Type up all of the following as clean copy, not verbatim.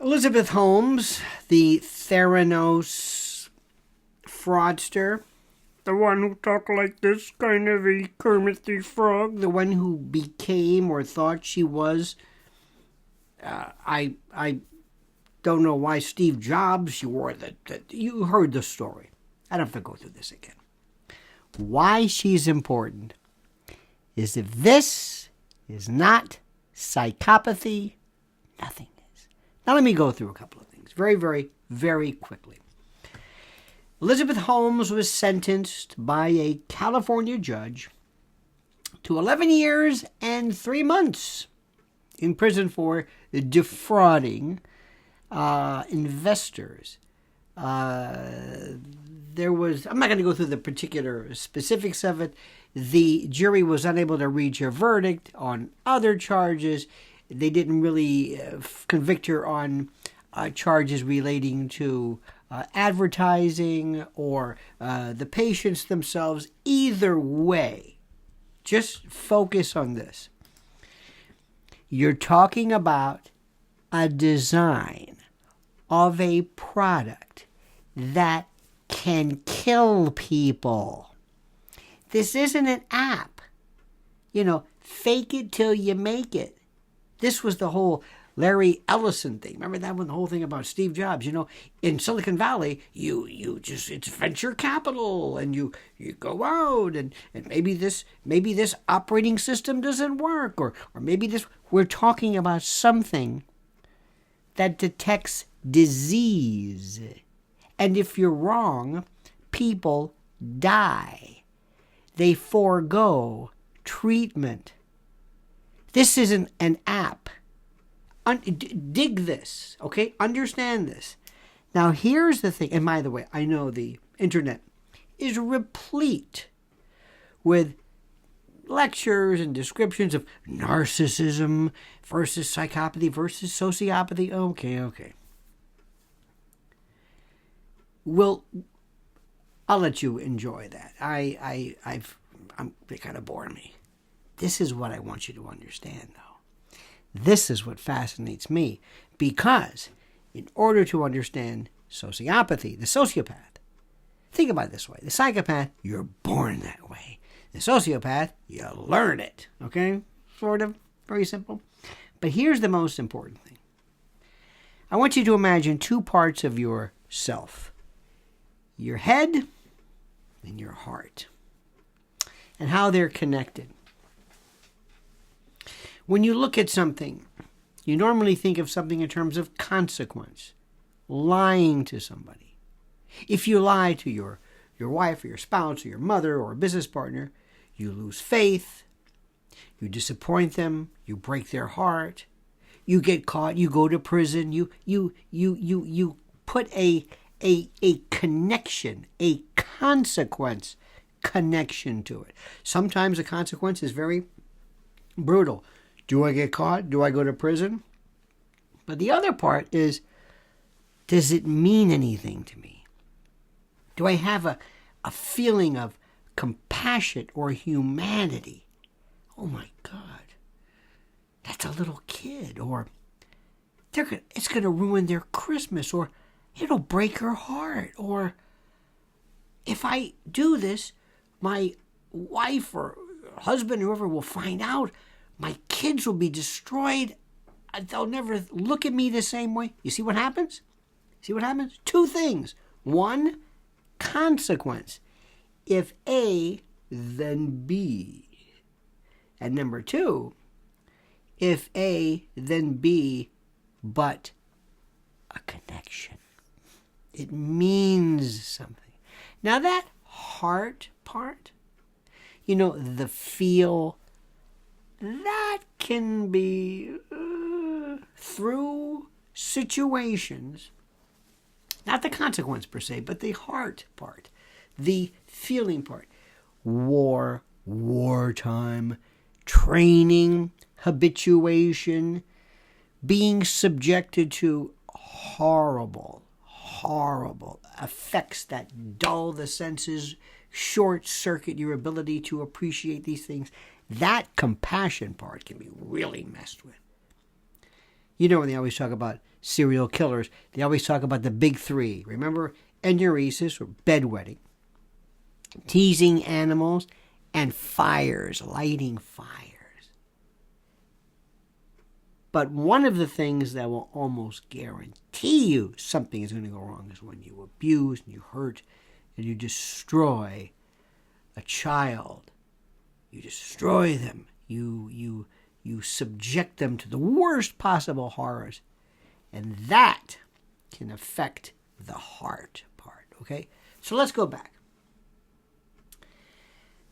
Elizabeth Holmes, the Theranos fraudster, the one who talked like this, kind of a Kermit the Frog, the one who became or thought she was. I don't know why Steve Jobs, she wore that. You heard the story. I don't have to go through this again. Why she's important is if this is not psychopathy, nothing is. Now let me go through a couple of things very, very, very quickly. Elizabeth Holmes was sentenced by a California judge to 11 years and 3 months in prison for defrauding investors. I'm not going to go through the particular specifics of it. The jury was unable to reach a verdict on other charges. They didn't really convict her on charges relating to advertising or the patients themselves. Either way, just focus on this. You're talking about a design of a product that can kill people. This isn't an app. Fake it till you make it. This was the whole Larry Ellison thing. Remember that one, the whole thing about Steve Jobs? In Silicon Valley, it's venture capital, and you go out and maybe this operating system doesn't work, or maybe this. We're talking about something that detects disease. And if you're wrong, people die. They forego treatment. This isn't an app. Dig this, okay? Understand this. Now, here's the thing. And by the way, I know the internet is replete with lectures and descriptions of narcissism versus psychopathy versus sociopathy. Okay. Well, I'll let you enjoy that. They kind of bore me. This is what I want you to understand, though. This is what fascinates me, because in order to understand sociopathy, the sociopath, think about it this way. The psychopath, you're born that way. The sociopath, you learn it. Okay? Sort of. Very simple. But here's the most important thing. I want you to imagine two parts of yourself. Your head and your heart. And how they're connected. When you look at something, you normally think of something in terms of consequence. Lying to somebody. If you lie to your wife or your spouse or your mother or a business partner, you lose faith, you disappoint them, you break their heart, you get caught, you go to prison, you put a connection, a consequence connection to it. Sometimes the consequence is very brutal. Do I get caught? Do I go to prison? But the other part is, does it mean anything to me? Do I have a feeling of compassion or humanity? Oh my God, that's a little kid, or it's going to ruin their Christmas, or it'll break her heart, or if I do this, my wife or husband, whoever, will find out. My kids will be destroyed. They'll never look at me the same way. You see what happens? Two things. One, consequence. If A, then B. And number two, if A, then B, but a connection. It means something. Now that heart part, the feel, that can be through situations, not the consequence per se, but the heart part, the feeling part. Wartime, training, habituation, being subjected to horrible effects that dull the senses, short circuit your ability to appreciate these things. That compassion part can be really messed with. You know, when they always talk about serial killers, they always talk about the big three. Remember? Enuresis, or bedwetting, teasing animals, and fires, lighting fires. But one of the things that will almost guarantee you something is going to go wrong is when you abuse and you hurt and you destroy a child. You destroy them. You subject them to the worst possible horrors. And that can affect the heart part, okay? So let's go back.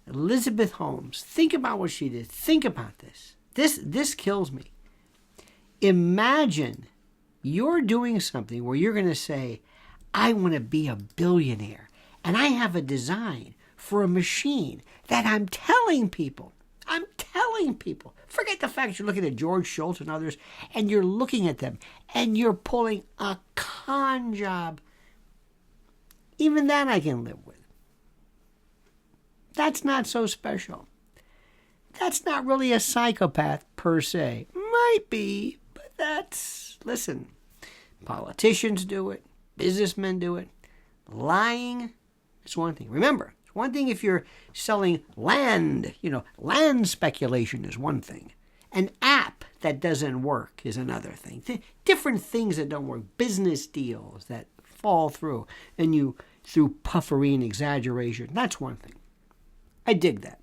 Elizabeth Holmes, think about what she did. Think about this. This kills me. Imagine you're doing something where you're going to say, I want to be a billionaire, and I have a design for a machine that I'm telling people. Forget the fact you're looking at George Schultz and others, and you're looking at them, and you're pulling a con job. Even that I can live with. That's not so special. That's not really a psychopath per se. Might be, but listen, politicians do it. Businessmen do it. Lying is one thing. Remember, it's one thing if you're selling land. Land speculation is one thing. An app that doesn't work is another thing. Different things that don't work. Business deals that fall through. And you, through puffery and exaggeration, that's one thing. I dig that.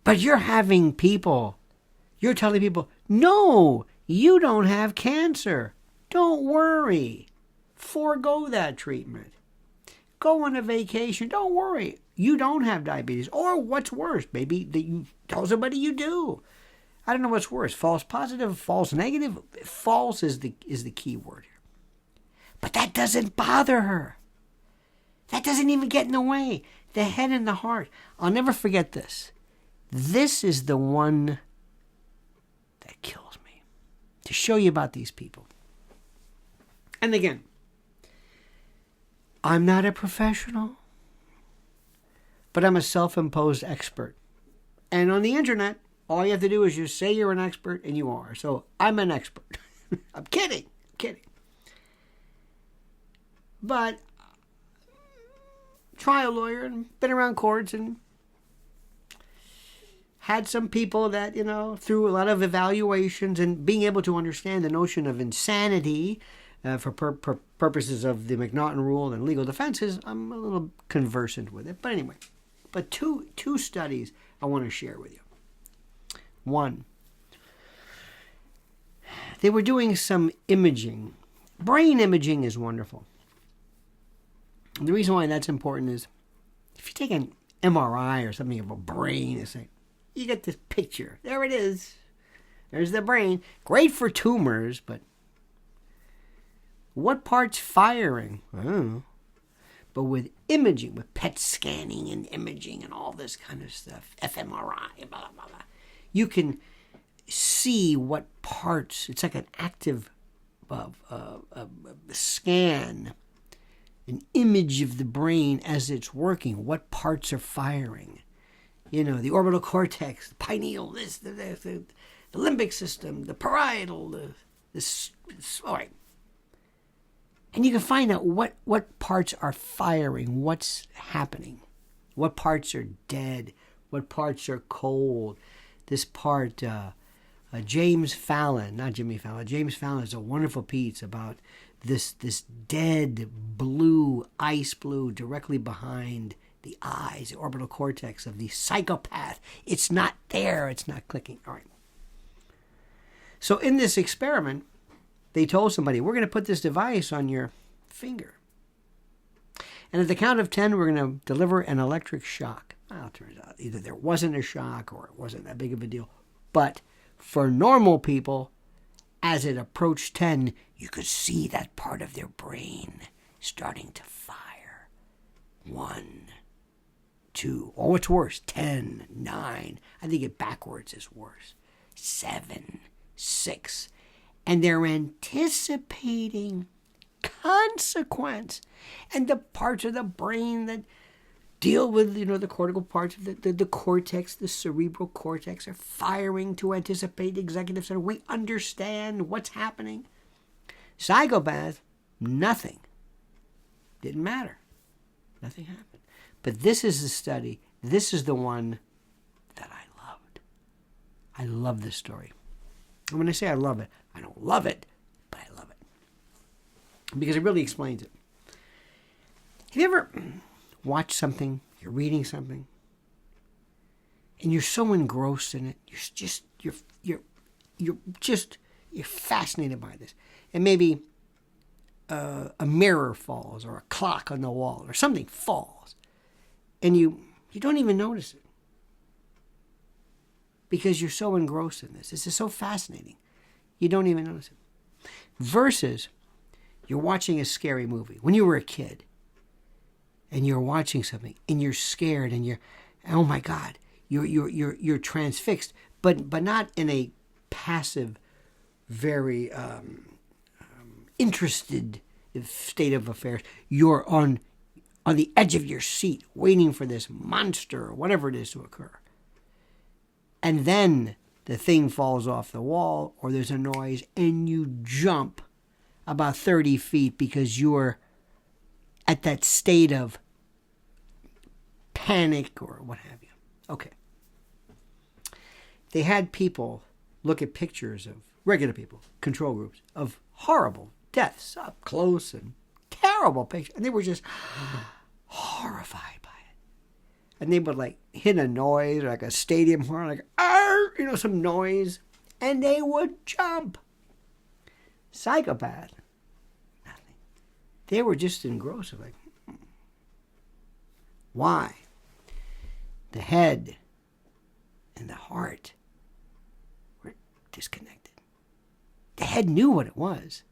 But you're telling people, no, you don't have cancer. Don't worry. Forgo that treatment. Go on a vacation. Don't worry. You don't have diabetes. Or what's worse, maybe that you tell somebody you do. I don't know what's worse. False positive, false negative. False is the key word here. But that doesn't bother her. That doesn't even get in the way. The head and the heart. I'll never forget this. This is the one that kills me. To show you about these people. And again, I'm not a professional, but I'm a self-imposed expert. And on the internet, all you have to do is just say you're an expert, and you are. So I'm an expert. I'm kidding. But trial lawyer and been around courts and had some people that, through a lot of evaluations and being able to understand the notion of insanity for purposes of the McNaughton rule and legal defenses, I'm a little conversant with it. But anyway, two studies I want to share with you. One, they were doing some imaging. Brain imaging is wonderful. The reason why that's important is if you take an MRI or something of a brain, you get this picture. There it is. There's the brain. Great for tumors, but what part's firing? I don't know. But with imaging, with PET scanning and imaging and all this kind of stuff, fMRI, blah, blah, blah, you can see what parts. It's like an active scan, an image of the brain as it's working. What parts are firing? The orbital cortex, the pineal, the limbic system, the parietal, all right. And you can find out what parts are firing, what's happening, what parts are dead, what parts are cold. This part, James Fallon, not Jimmy Fallon, James Fallon is a wonderful piece about this dead blue, ice blue, directly behind the eyes, the orbital cortex of the psychopath. It's not there. It's not clicking. All right. So in this experiment, they told somebody, we're going to put this device on your finger. And at the count of 10, we're going to deliver an electric shock. Well, it turns out either there wasn't a shock or it wasn't that big of a deal. But for normal people, as it approached 10, you could see that part of their brain starting to fire. 1, 2, or what's worse, 10, 9. I think it backwards is worse. 7, 6. And they're anticipating consequence. And the parts of the brain that deal with, the cortical parts of the cortex, the cerebral cortex are firing to anticipate executive center. We understand what's happening. Psychopath, nothing. Didn't matter. Nothing happened. But this is the study. This is the one that I loved. I love this story. And when I say I love it, I don't love it, but I love it. Because it really explains it. Have you ever watched something, you're reading something, and you're so engrossed in it, you're fascinated by this. And maybe a mirror falls, or a clock on the wall, or something falls, and you don't even notice it because you're so engrossed in this. This is so fascinating. You don't even notice it. Versus you're watching a scary movie when you were a kid, and you're watching something and you're scared and you're, oh my God, you're transfixed, but not in a passive, very interested state of affairs. You're on the edge of your seat, waiting for this monster or whatever it is to occur. And then the thing falls off the wall, or there's a noise, and you jump about 30 feet because you're at that state of panic or what have you. Okay. They had people look at pictures of regular people, control groups, of horrible deaths up close and terrible pictures. And they were just horrified by it. And they would hit a noise, like a stadium horn, some noise, and they would jump. Psychopath, nothing. They were just engrossed. Why? The head and the heart were disconnected. The head knew what it was,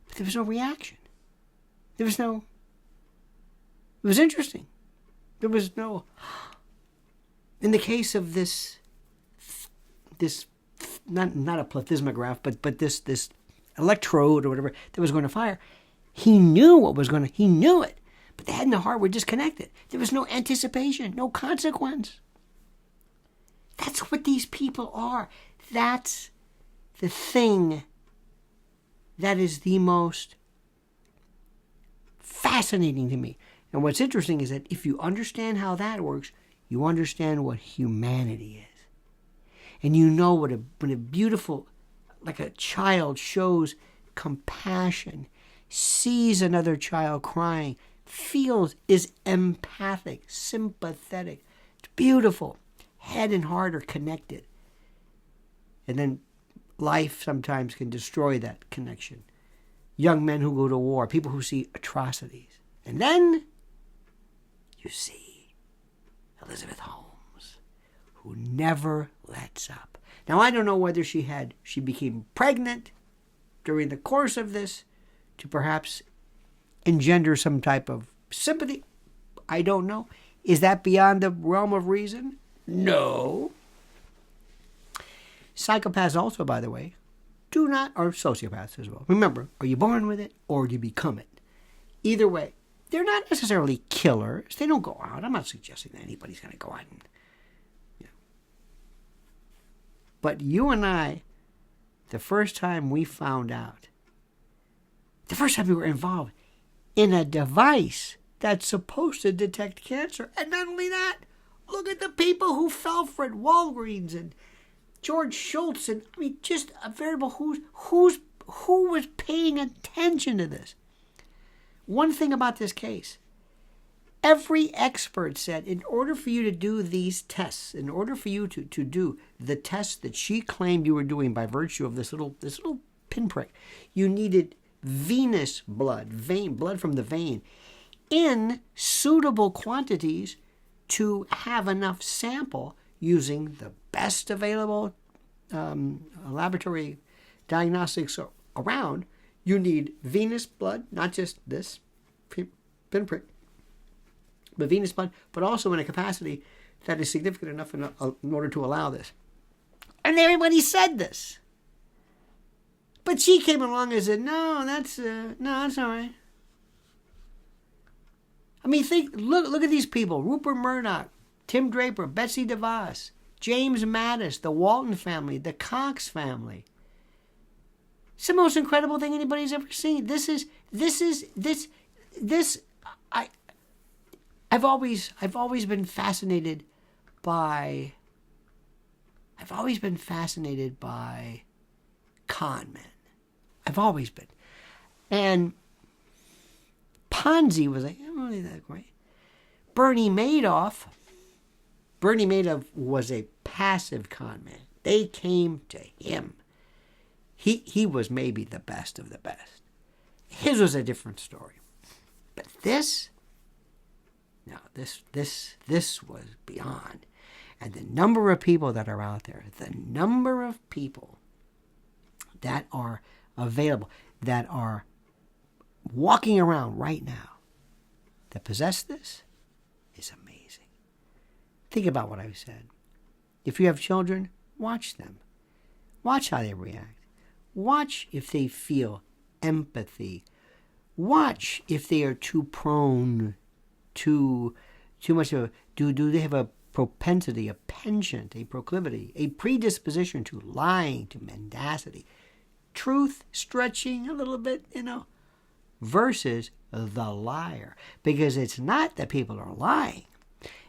but there was no reaction. It was interesting. There was no, in the case of this not a plethysmograph, but this electrode or whatever that was going to fire, he knew it. But the head and the heart were disconnected. There was no anticipation, no consequence. That's what these people are. That's the thing that is the most fascinating to me. And what's interesting is that if you understand how that works, you understand what humanity is. And you know when a beautiful, like a child shows compassion, sees another child crying, feels, is empathic, sympathetic. It's beautiful. Head and heart are connected. And then life sometimes can destroy that connection. Young men who go to war, people who see atrocities. And then you see Elizabeth Holmes, who never lets up. Now, I don't know whether she became pregnant during the course of this to perhaps engender some type of sympathy. I don't know. Is that beyond the realm of reason? No. Psychopaths also, by the way, or sociopaths as well. Remember, are you born with it or do you become it? Either way, they're not necessarily killers. They don't go out. I'm not suggesting that anybody's going to go out and, But you and I, the first time we found out, the first time we were involved in a device that's supposed to detect cancer, and not only that, look at the people who fell for it, Walgreens and George Schultz, and just a variable who was paying attention to this. One thing about this case, every expert said in order for you to do these tests, in order for you to do the tests that she claimed you were doing by virtue of this little pinprick, you needed venous blood from the vein, in suitable quantities to have enough sample using the best available laboratory diagnostics around. You need venous blood, not just this pinprick, but venous blood, but also in a capacity that is significant enough in order to allow this. And everybody said this. But she came along and said, no, that's all right. I mean, look at these people: Rupert Murdoch, Tim Draper, Betsy DeVos, James Mattis, the Walton family, the Cox family. It's the most incredible thing anybody's ever seen. I've always been fascinated by con men. I've always been. And Ponzi was like, not really that great. Bernie Madoff was a passive con man. They came to him. He was maybe the best of the best. His was a different story. But this was beyond. And the number of people that are out there, the number of people that are available, that are walking around right now, that possess this, is amazing. Think about what I've said. If you have children, watch them. Watch how they react. Watch if they feel empathy. Watch if they are too prone to too much of a, do they have a propensity, a penchant, a proclivity, a predisposition to lying, to mendacity, truth stretching a little bit, versus the liar. Because it's not that people are lying.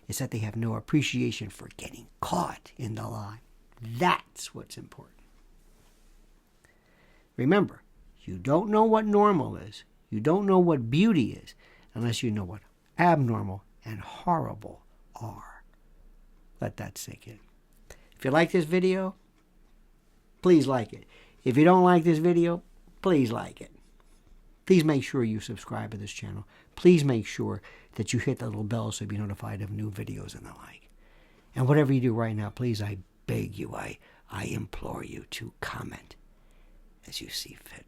It's that they have no appreciation for getting caught in the lie. That's what's important. Remember, you don't know what normal is. You don't know what beauty is unless you know what abnormal and horrible are. Let that sink in. If you like this video, please like it. If you don't like this video, please like it. Please make sure you subscribe to this channel. Please make sure that you hit the little bell so you'll be notified of new videos and the like. And whatever you do right now, please, I beg you, I implore you to comment as you see fit.